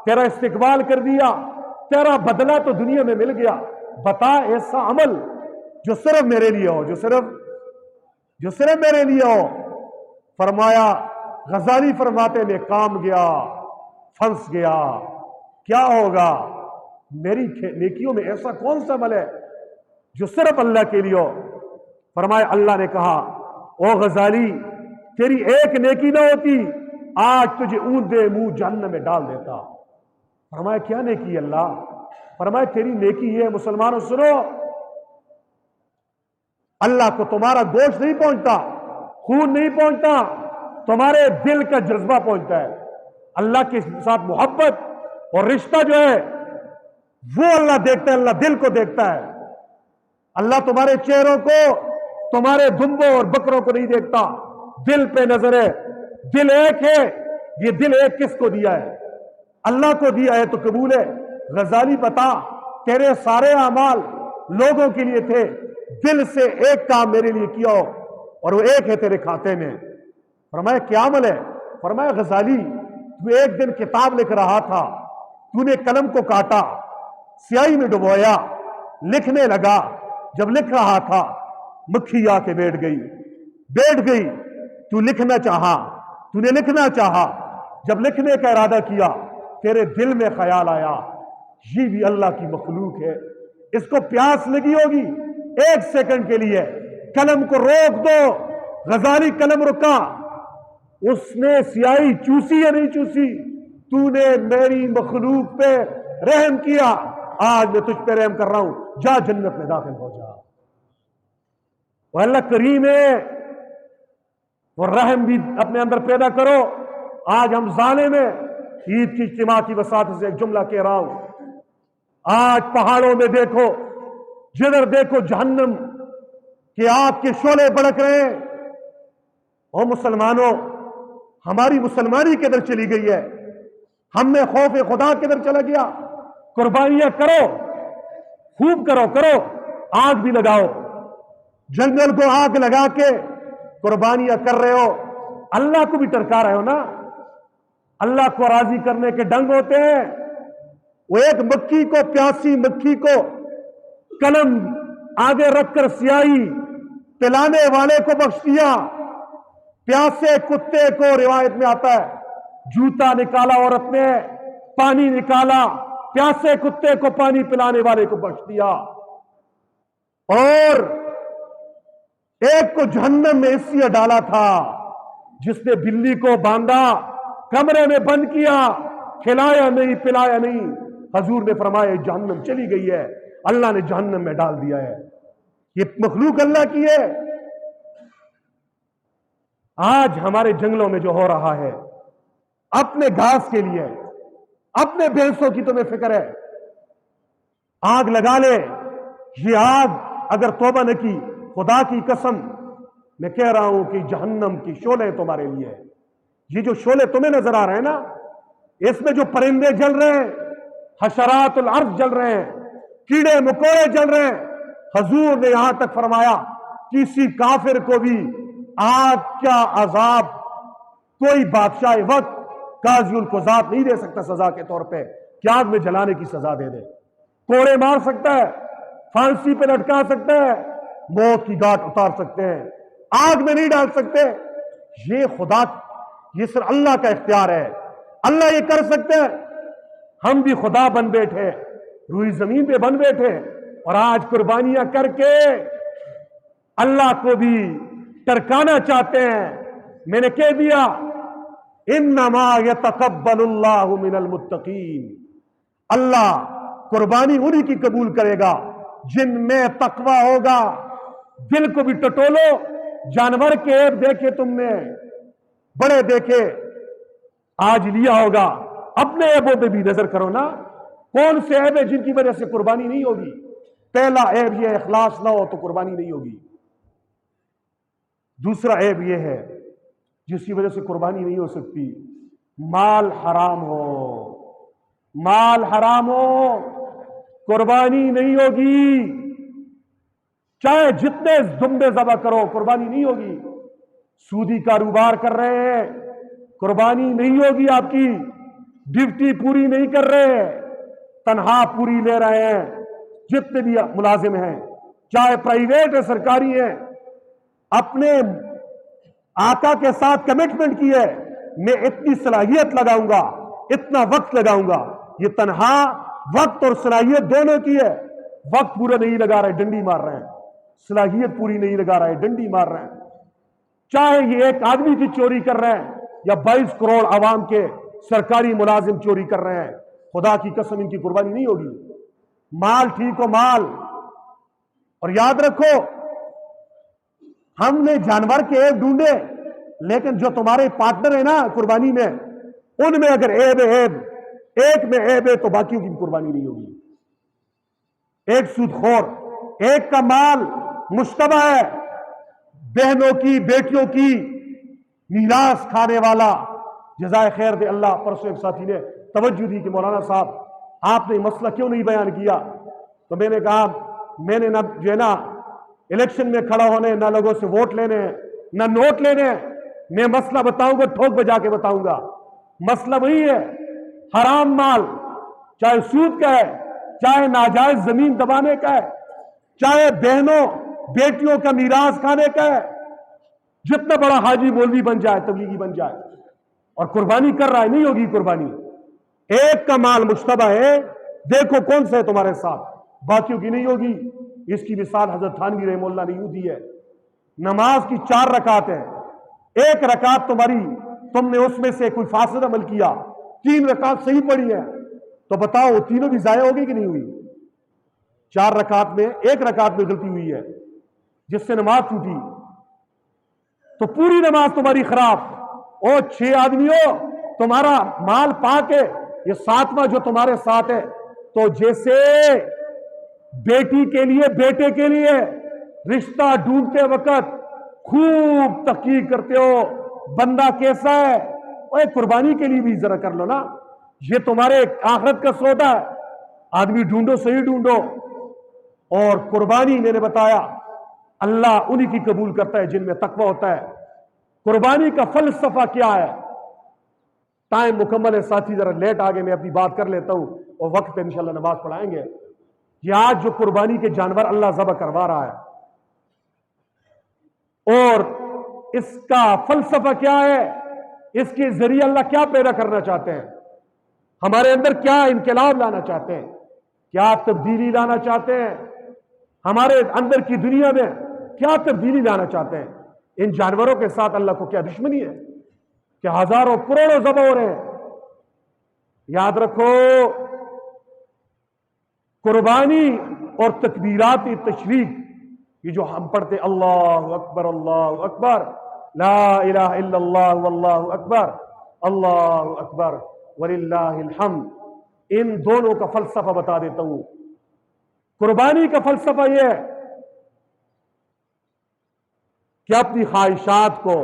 تیرا استقبال کر دیا, تیرا بدلہ تو دنیا میں مل گیا. بتا ایسا عمل جو صرف میرے لیے ہو, جو صرف میرے لیے ہو. فرمایا غزالی فرماتے میں کام گیا, پھنس گیا, کیا ہوگا میری نیکیوں میں ایسا کون سا عمل ہے جو صرف اللہ کے لیے ہو. فرمایا اللہ نے کہا او غزالی تیری ایک نیکی نہ ہوتی آج تجھے اونچے منہ جہنم میں ڈال دیتا. فرمایا کیا نیکی اللہ؟ فرمایا تیری نیکی یہ ہے مسلمانوں سنو, اللہ کو تمہارا گوشت نہیں پہنچتا, خون نہیں پہنچتا, تمہارے دل کا جذبہ پہنچتا ہے. اللہ کے ساتھ محبت اور رشتہ جو ہے وہ اللہ دیکھتا ہے, اللہ دل کو دیکھتا ہے. اللہ تمہارے چہروں کو, تمہارے دمبوں اور بکروں کو نہیں دیکھتا, دل پہ نظر ہے. دل ایک ہے, یہ دل ایک کس کو دیا ہے؟ اللہ کو دیا ہے تو قبول ہے. غزالی بتا تیرے سارے اعمال لوگوں کے لیے تھے, دل سے ایک کام میرے لیے کیا ہو اور وہ ایک ہے تیرے کھاتے میں. فرمایا کیا عمل ہے؟ فرمایا غزالی تو ایک دن کتاب لکھ رہا تھا, تو نے قلم کو کاٹا, سیاہی میں ڈبویا, لکھنے لگا. جب لکھ رہا تھا مکھی آ کے بیٹھ گئی. تو لکھنا چاہا, تو نے لکھنا چاہا. جب لکھنے کا ارادہ کیا تیرے دل میں خیال آیا یہ بھی اللہ کی مخلوق ہے, اس کو پیاس لگی ہوگی ایک سیکنڈ کے لیے, قلم کو روک دو. غزالی قلم رکا, اس نے سیاہی چوسی یا نہیں چوسی؟ تو نے میری مخلوق پہ رحم کیا, آج میں تجھ پہ رحم کر رہا ہوں, جا جنت میں داخل ہو جا. وہ اللہ کریم ہے, اور رحم بھی اپنے اندر پیدا کرو. آج ہم ظالم ہیں. عید کی اجتماع کی وساطت سے ایک جملہ کہہ رہا ہوں, آج پہاڑوں میں دیکھو, جدھر دیکھو جہنم کے آگ کے شعلے بھڑک رہے ہیں. او مسلمانوں, ہماری مسلمانی کدھر چلی گئی ہے؟ ہم میں خوف خدا کدھر چلا گیا؟ قربانیاں کرو, خوب کرو, آگ بھی لگاؤ, جنگل کو آگ لگا کے قربانیاں کر رہے ہو, اللہ کو بھی ٹرکا رہے ہو نا. اللہ کو راضی کرنے کے ڈنگ ہوتے ہیں. وہ ایک مکھی کو, پیاسی مکھی کو قلم آگے رکھ کر سیاہی پلانے والے کو بخش دیا. پیاسے کتے کو روایت میں آتا ہے جوتا نکالا عورت نے, پانی نکالا, پیاسے کتے کو پانی پلانے والے کو بخش دیا. اور ایک کو جہنم میں اس لیے ڈالا تھا جس نے بلی کو باندھا, کمرے میں بند کیا, کھلایا نہیں, پلایا نہیں. حضور نے فرمایا جہنم چلی گئی ہے, اللہ نے جہنم میں ڈال دیا ہے. یہ مخلوق اللہ کی ہے. آج ہمارے جنگلوں میں جو ہو رہا ہے اپنے گھاس کے لیے, اپنے بھینسوں کی تمہیں فکر ہے, آگ لگا لے. یہ آگ اگر توبہ نہ کی, خدا کی قسم میں کہہ رہا ہوں کہ جہنم کی شعلے تمہارے لیے ہے. یہ جو شعلے تمہیں نظر آ رہے ہیں نا, اس میں جو پرندے جل رہے ہیں, حشرات الارض جل رہے ہیں, کیڑے مکوڑے جل رہے ہیں. حضور نے یہاں تک فرمایا کسی کافر کو بھی آگ کا عذاب کوئی بادشاہ وقت قاضی القضات نہیں دے سکتا سزا کے طور پہ کہ آگ میں جلانے کی سزا دے دے. کوڑے مار سکتا ہے, پھانسی پہ لٹکا سکتا ہے, موت کی گھاٹ اتار سکتے ہیں, آگ میں نہیں ڈال سکتے. یہ خدا, یہ صرف اللہ کا اختیار ہے. اللہ یہ کر سکتے ہیں. ہم بھی خدا بن بیٹھے, روئی زمین پہ بن بیٹھے, اور آج قربانیاں کر کے اللہ کو بھی ٹرکانا چاہتے ہیں۔ میں نے کہہ دیا انما یتقبل اللہ من المتقین، اللہ قربانی انہی کی قبول کرے گا جن میں تقوی ہوگا۔ دل کو بھی ٹٹولو، جانور کے عیب دیکھے تم نے، بڑے دیکھے، آج لیا ہوگا، اپنے عیبوں پہ بھی نظر کرو نا، کون سے عیب ہے جن کی وجہ سے قربانی نہیں ہوگی؟ پہلا عیب یہ اخلاص نہ ہو تو قربانی نہیں ہوگی۔ دوسرا عیب یہ ہے جس کی وجہ سے قربانی نہیں ہو سکتی، مال حرام ہو، مال حرام ہو، قربانی نہیں ہوگی۔ چاہے جتنے دمبے ذبح کرو قربانی نہیں ہوگی۔ سودی کاروبار کر رہے ہیں، قربانی نہیں ہوگی آپ کی۔ ڈیوٹی پوری نہیں کر رہے، تنخواہ پوری لے رہے ہیں، جتنے بھی ملازم ہیں، چاہے پرائیویٹ یا سرکاری ہیں، اپنے آقا کے ساتھ کمٹمنٹ کی ہے، میں اتنی صلاحیت لگاؤں گا، اتنا وقت لگاؤں گا۔ یہ تنخواہ وقت اور صلاحیت دونوں کی ہے۔ وقت پورا نہیں لگا رہے، ڈنڈی مار رہے ہیں، صلاحیت پوری نہیں لگا رہے، ڈنڈی مار رہے ہیں۔ چاہے یہ ایک آدمی کی چوری کر رہے ہیں یا 22 کروڑ عوام کے سرکاری ملازم چوری کر رہے ہیں، خدا کی قسم ان کی قربانی نہیں ہوگی۔ مال ٹھیک ہو، مال۔ اور یاد رکھو، ہم نے جانور کے عیب ڈھونڈے، لیکن جو تمہارے پارٹنر ہیں نا قربانی میں، ان میں اگر عیب ایک میں عیب ہے تو باقیوں کی بھی قربانی نہیں ہوگی۔ ایک سود خور، ایک کا مال مشتبہ ہے، بہنوں کی، بیٹیوں کی میراث کھانے والا، جزائے خیر دے اللہ۔ پرسوں ایک ساتھی نے توجہ دی کہ مولانا صاحب آپ نے مسئلہ کیوں نہیں بیان کیا؟ تو میں نے کہا میں نے نہ جو ہے نا الیکشن میں کھڑا ہونے، نہ لوگوں سے ووٹ لینے، نہ نوٹ لینے، میں مسئلہ بتاؤں گا، ٹھوک بجا کے بتاؤں گا۔ مسئلہ وہی ہے، حرام مال، چاہے سود کا ہے، چاہے ناجائز زمین دبانے کا ہے، چاہے بہنوں بیٹیوں کا میراث کھانے کا ہے، جتنا بڑا حاجی مولوی بن جائے، تبلیغی بن جائے، اور قربانی کر رہا ہے، نہیں ہوگی قربانی۔ ایک کا مال مشتبہ ہے، دیکھو کون سے ہے تمہارے ساتھ، باقیوں کی نہیں ہوگی۔ اس کی مثال حضرت تھانوی رحمہ اللہ نے یوں دی ہے، نماز کی 4 رکعت ہے، ایک رکعت تمہاری، تم نے اس میں سے کوئی فاسد عمل کیا، 3 رکعت صحیح پڑھی ہے، تو بتاؤ تینوں بھی ضائع ہوگی کہ نہیں ہوئی؟ 4 رکعت میں ایک رکعت میں غلطی ہوئی ہے جس سے نماز ٹوٹی، تو پوری نماز تمہاری خراب۔ اور 6 آدمیوں تمہارا مال پاک ہے، یہ 7واں جو تمہارے ساتھ ہے، تو جیسے بیٹی کے لیے، بیٹے کے لیے رشتہ ڈھونڈتے وقت خوب تحقیق کرتے ہو بندہ کیسا ہے، اور قربانی کے لیے بھی ذرا کر لو نا، یہ تمہارے آخرت کا سودا ہے۔ آدمی ڈھونڈو، صحیح ڈھونڈو۔ اور قربانی میں نے بتایا اللہ انہی کی قبول کرتا ہے جن میں تقوی ہوتا ہے۔ قربانی کا فلسفہ کیا ہے؟ ٹائم مکمل ہے ساتھی، ذرا لیٹ آگے میں اپنی بات کر لیتا ہوں اور وقت پہ انشاءاللہ نماز پڑھائیں گے۔ یہ آج جو قربانی کے جانور اللہ ذبح کروا رہا ہے، اور اس کا فلسفہ کیا ہے، اس کے ذریعے اللہ کیا پیدا کرنا چاہتے ہیں، ہمارے اندر کیا انقلاب لانا چاہتے ہیں، کیا تبدیلی لانا چاہتے ہیں، ہمارے اندر کی دنیا میں کیا تبدیلی لانا چاہتے ہیں۔ ان جانوروں کے ساتھ اللہ کو کیا دشمنی ہے کہ ہزاروں کروڑوں ذبح ہو رہے ہیں؟ یاد رکھو، قربانی اور تکبیرات تشریق، یہ جو ہم پڑھتے اللہ اکبر اللہ اکبر، لا الہ الا اللہ واللہ اکبر، اللہ اکبر وللہ الحمد، ان دونوں کا فلسفہ بتا دیتا ہوں۔ قربانی کا فلسفہ یہ ہے کہ اپنی خواہشات کو،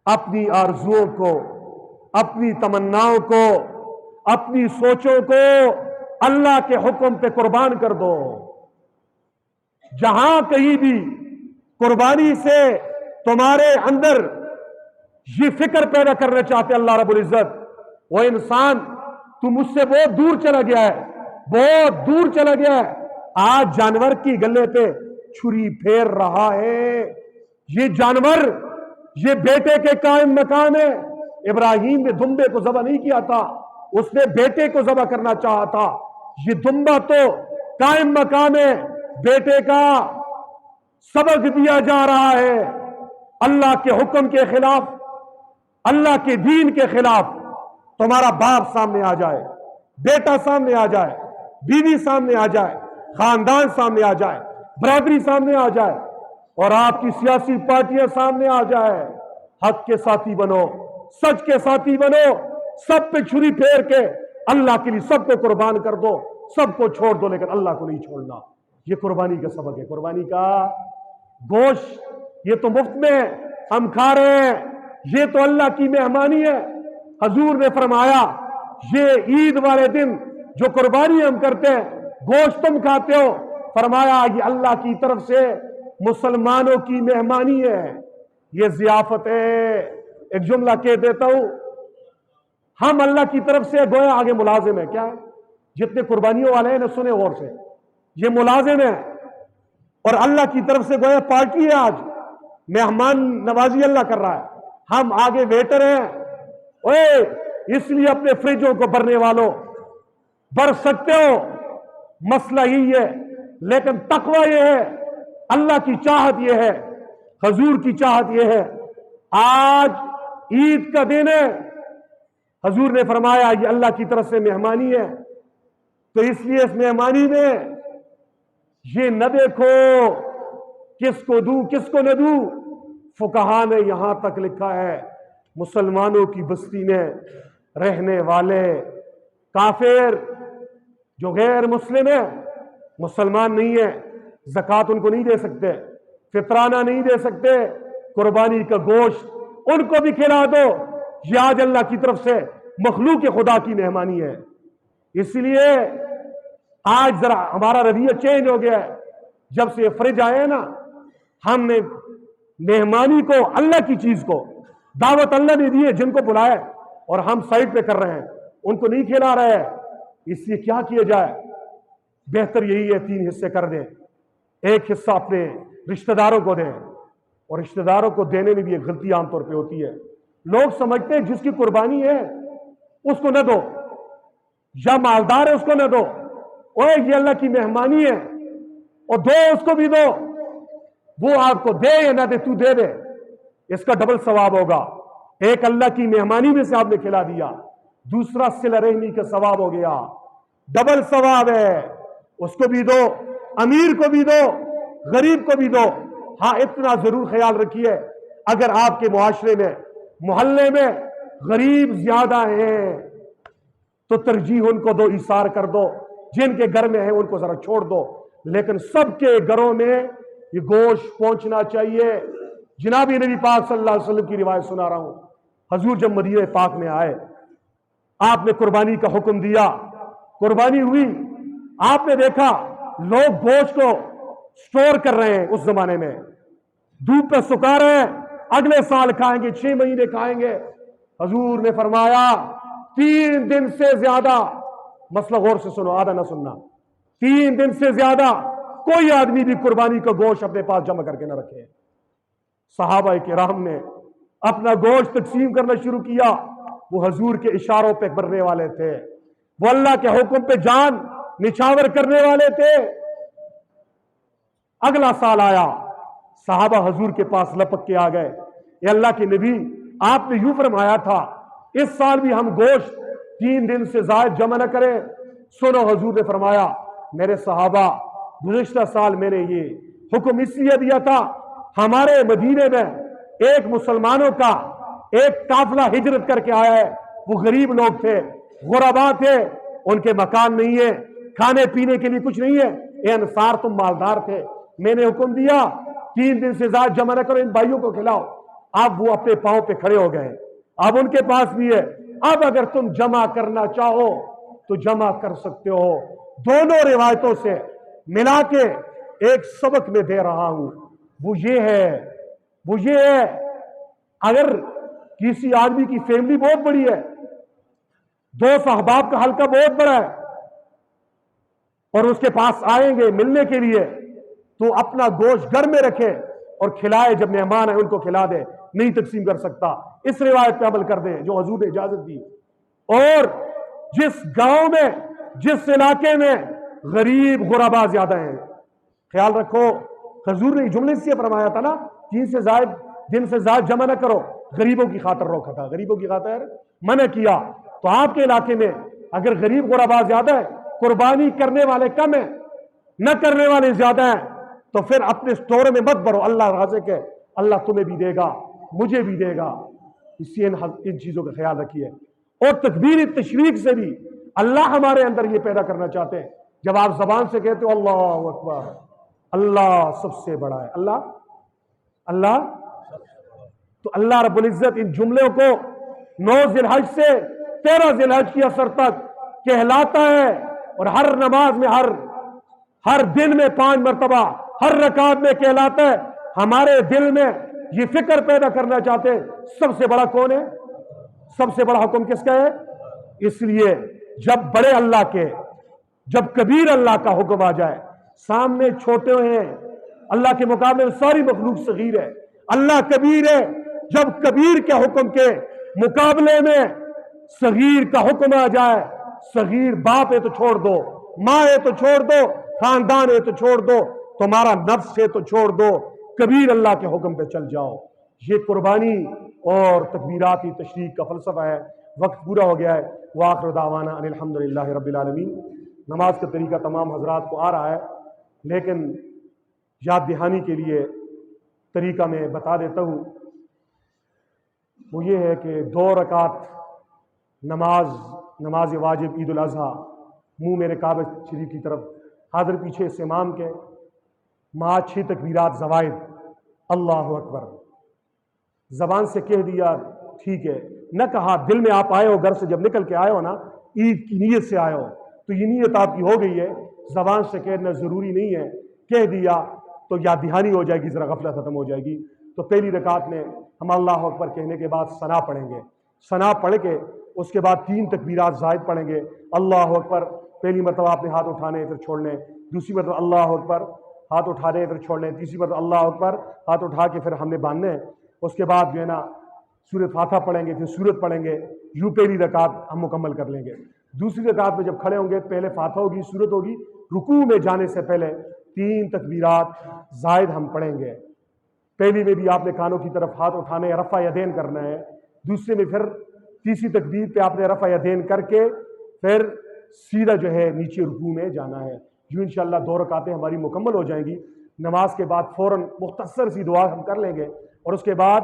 اپنی آرزوؤں کو، اپنی تمناؤں کو، اپنی سوچوں کو اللہ کے حکم پہ قربان کر دو۔ جہاں کہیں بھی قربانی سے تمہارے اندر یہ فکر پیدا کرنا چاہتے اللہ رب العزت، وہ انسان تم اس سے بہت دور چلا گیا ہے، بہت دور چلا گیا ہے۔ آج جانور کی گلے پہ چھری پھیر رہا ہے۔ یہ جانور، یہ بیٹے کے قائم مقام ہے۔ ابراہیم نے دمبے کو ذبح نہیں کیا تھا، اس نے بیٹے کو ذبح کرنا چاہا تھا۔ یہ دمبا تو قائم مقام بیٹے کا سبق دیا جا رہا ہے، اللہ کے حکم کے خلاف، اللہ کے دین کے خلاف تمہارا باپ سامنے آ جائے، بیٹا سامنے آ جائے، بیوی سامنے آ جائے، خاندان سامنے آ جائے، برادری سامنے آ جائے، اور آپ کی سیاسی پارٹیاں سامنے آ جائے، حق کے ساتھی بنو، سچ کے ساتھی بنو، سب پہ چھری پھیر کے اللہ کے لیے سب کو قربان کر دو، سب کو چھوڑ دو لیکن اللہ کو نہیں چھوڑنا۔ یہ قربانی کا سبق ہے۔ قربانی کا گوشت یہ تو مفت میں ہم کھا رہے ہیں، یہ تو اللہ کی مہمانی ہے۔ حضور نے فرمایا یہ عید والے دن جو قربانی ہم کرتے ہیں، گوشت تم کھاتے ہو، فرمایا یہ اللہ کی طرف سے مسلمانوں کی مہمانی ہے، یہ ضیافت ہے۔ ایک جملہ کہہ دیتا ہوں، ہم اللہ کی طرف سے گویا آگے ملازم ہیں۔ کیا ہے؟ جتنے قربانیوں والے ہیں نہ سنے غور سے، یہ ملازم ہیں، اور اللہ کی طرف سے گویا پارٹی ہے، آج مہمان نوازی اللہ کر رہا ہے، ہم آگے ویٹر ہیں۔ اوے اس لیے اپنے فریجوں کو بھرنے والوں بھر سکتے ہو، مسئلہ ہی ہے، لیکن تقوی یہ ہے، اللہ کی چاہت یہ ہے، حضور کی چاہت یہ ہے۔ آج عید کا دن ہے، حضور نے فرمایا یہ اللہ کی طرف سے مہمانی ہے، تو اس لیے اس مہمانی میں یہ نہ دیکھو کس کو دوں کس کو نہ دوں۔ فقہا نے یہاں تک لکھا ہے مسلمانوں کی بستی میں رہنے والے کافر جو غیر مسلم ہے، مسلمان نہیں ہے، زکوٰۃ ان کو نہیں دے سکتے، فطرانہ نہیں دے سکتے، قربانی کا گوشت ان کو بھی کھلا دو۔ یہ آج اللہ کی طرف سے مخلوق خدا کی مہمانی ہے۔ اس لیے آج ذرا ہمارا رویہ چینج ہو گیا ہے۔ جب سے یہ فریج آئے ہیں نا، ہم نے مہمانی کو، اللہ کی چیز کو دعوت اللہ نے دی ہے، جن کو بلایا اور ہم سائڈ پہ کر رہے ہیں، ان کو نہیں کھلا رہے ہیں۔ اس لیے کیا کیا جائے؟ بہتر یہی ہے 3 حصے کر دیں، ایک حصہ اپنے رشتہ داروں کو دیں، اور رشتہ داروں کو دینے میں بھی ایک غلطی عام طور پہ ہوتی ہے، لوگ سمجھتے ہیں جس کی قربانی ہے اس کو نہ دو، یا مالدار ہے اس کو نہ دو، اوے یہ اللہ کی مہمانی ہے اور دو، اس کو بھی دو، وہ آپ کو دے یا نہ دے، تو دے دے، اس کا ڈبل ثواب ہوگا۔ ایک اللہ کی مہمانی میں سے آپ نے کھلا دیا، دوسرا صلہ رحمی کا ثواب ہو گیا، ڈبل ثواب ہے۔ اس کو بھی دو، امیر کو بھی دو، غریب کو بھی دو۔ ہاں اتنا ضرور خیال رکھیے، اگر آپ کے معاشرے میں، محلے میں غریب زیادہ ہیں تو ترجیح ان کو دو، ایثار کر دو، جن کے گھر میں ہیں ان کو ذرا چھوڑ دو، لیکن سب کے گھروں میں یہ گوشت پہنچنا چاہیے۔ جناب نبی پاک صلی اللہ علیہ وسلم کی روایت سنا رہا ہوں، حضور جب مدینہ پاک میں آئے، آپ نے قربانی کا حکم دیا، قربانی ہوئی، آپ نے دیکھا لوگ گوشت کو سٹور کر رہے ہیں، اس زمانے میں دھوپ پہ سکھا رہے ہیں، اگلے سال کھائیں گے، 6 مہینے کھائیں گے۔ حضور نے فرمایا 3 دن سے زیادہ، مسئلہ غور سے سنو، آدھا نہ سننا، 3 دن سے زیادہ کوئی آدمی بھی قربانی کا گوشت اپنے پاس جمع کر کے نہ رکھے۔ صحابہ کرام نے اپنا گوشت تقسیم کرنا شروع کیا، وہ حضور کے اشاروں پہ مرنے والے تھے، وہ اللہ کے حکم پہ جان نچھاور کرنے والے تھے۔ اگلا سال آیا، صحابہ حضور کے پاس لپک کے آ گئے، اے اللہ کے نبی، آپ نے یوں فرمایا تھا اس سال بھی ہم گوشت 3 دن سے زائد جمع نہ کریں۔ سنو، حضور نے فرمایا میرے صحابہ، گزشتہ سال میں نے یہ حکم اس لیے دیا تھا، ہمارے مدینے میں ایک مسلمانوں کا ایک قافلہ ہجرت کر کے آیا ہے، وہ غریب لوگ تھے، غربا تھے، ان کے مکان نہیں ہے، کھانے پینے کے لیے کچھ نہیں ہے، اے انصار تم مالدار تھے، میں نے حکم دیا 3 دن سے زائد جمع نہ کرو، ان بھائیوں کو کھلاؤ۔ اب وہ اپنے پاؤں پہ کھڑے ہو گئے، اب ان کے پاس بھی ہے، اب اگر تم جمع کرنا چاہو تو جمع کر سکتے ہو۔ دونوں روایتوں سے ملا کے ایک سبق میں دے رہا ہوں، وہ یہ ہے اگر کسی آدمی کی فیملی بہت بڑی ہے، 200 احباب کا حلقہ بہت بڑا ہے، اور اس کے پاس آئیں گے ملنے کے لیے، تو اپنا گوشت گھر میں رکھے اور کھلائے، جب مہمان آئے ان کو کھلا دے، نہیں تقسیم کر سکتا، اس روایت پہ عمل کر دیں جو حضور نے اجازت دی۔ اور جس گاؤں میں، جس علاقے میں غریب غربا زیادہ ہیں. خیال رکھو، حضور نے جملے سے فرمایا تھا نا، 3 سے زائد دن سے زائد جمع نہ کرو، غریبوں کی خاطر روکا تھا، غریبوں کی خاطر منع کیا. تو آپ کے علاقے میں اگر غریب غربا زیادہ ہے، قربانی کرنے والے کم ہیں، نہ کرنے والے زیادہ ہیں، تو پھر اپنے سٹور میں مت بھرو. اللہ رازق ہے، اللہ تمہیں بھی دے گا، مجھے بھی دے گا. اس لیے ان چیزوں کا خیال رکھیے. اور تکبیر تشریق سے بھی اللہ ہمارے اندر یہ پیدا کرنا چاہتے ہیں. جب آپ زبان سے کہتے ہو اللہ اکبر، اللہ سب سے بڑا ہے، اللہ تو اللہ رب العزت ان جملوں کو 9 ذی الحج سے 13 ذی الحج کی اثر تک کہلاتا ہے. اور ہر نماز میں ہر دن میں 5 مرتبہ ہر رکعت میں کہلاتا ہے. ہمارے دل میں یہ فکر پیدا کرنا چاہتے ہیں سب سے بڑا کون ہے، سب سے بڑا حکم کس کا ہے. اس لیے جب بڑے اللہ کے، جب کبیر اللہ کا حکم آ جائے، سامنے چھوٹے ہیں، اللہ کے مقابلے میں ساری مخلوق صغیر ہے، اللہ کبیر ہے. جب کبیر کے حکم کے مقابلے میں صغیر کا حکم آ جائے، صغیر باپ ہے تو چھوڑ دو، ماں ہے تو چھوڑ دو، خاندان ہے تو چھوڑ دو، تمہارا نفس ہے تو چھوڑ دو، کبیر اللہ کے حکم پہ چل جاؤ. یہ قربانی اور تکبیراتی تشریق کا فلسفہ ہے. وقت پورا ہو گیا ہے. وآخر دعوانا ان الحمدللہ رب العالمین. نماز کا طریقہ تمام حضرات کو آ رہا ہے، لیکن یاد دہانی کے لیے طریقہ میں بتا دیتا ہوں. وہ یہ ہے کہ 2 رکعت نماز واجب عید الاضحیٰ، منہ میرے کعبہ شریف کی طرف، حاضر پیچھے اس امام کے، ماں 6 تکبیرات زوائد، اللہ اکبر. زبان سے کہہ دیا ٹھیک ہے، نہ کہا. دل میں آپ آئے ہو، گھر سے جب نکل کے آئے ہو نا، عید کی نیت سے آئے ہو، تو یہ نیت آپ کی ہو گئی ہے. زبان سے کہنا ضروری نہیں ہے، کہہ دیا تو یاد دہانی ہو جائے گی، ذرا غفلت ختم ہو جائے گی. تو پہلی رکعت میں ہم اللہ اکبر کہنے کے بعد ثنا پڑھیں گے. ثنا پڑھ کے اس کے بعد 3 تکبیرات زائد پڑھیں گے. اللہ اکبر، پہلی مرتبہ آپ نے ہاتھ اٹھانے پھر چھوڑنے، دوسری مرتبہ اللہ اکبر ہاتھ اٹھانے پھر چھوڑنے، تیسری مرتبہ اللہ اکبر ہاتھ اٹھا کے پھر ہم نے باندھنے. اس کے بعد جو ہے نا سورۃ فاتحہ پڑھیں گے، پھر سورت پڑھیں گے. یوں پہلی رکعت ہم مکمل کر لیں گے. دوسری رکعت میں جب کھڑے ہوں گے، پہلے فاتحہ ہوگی، سورت ہوگی. رکوع میں جانے سے پہلے 3 تکبیرات زائد ہم پڑھیں گے. پہلی میں بھی آپ نے کانوں کی طرف ہاتھ اٹھانے، رفع یدین کرنا ہے. دوسرے میں پھر تیسری تکبیر پہ آپ نے رفع یدین کر کے پھر سیدھا جو ہے نیچے رکوع میں جانا ہے. یوں انشاءاللہ 2 رکعتیں ہماری مکمل ہو جائیں گی. نماز کے بعد فوراً مختصر سی دعا ہم کر لیں گے، اور اس کے بعد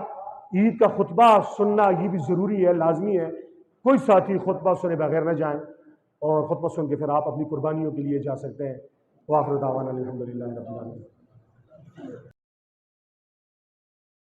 عید کا خطبہ سننا یہ بھی ضروری ہے، لازمی ہے. کوئی ساتھی خطبہ سنے بغیر نہ جائیں، اور خطبہ سن کے پھر آپ اپنی قربانیوں کے لیے جا سکتے ہیں. وآخر دعوانا الحمدللہ رب العالمین.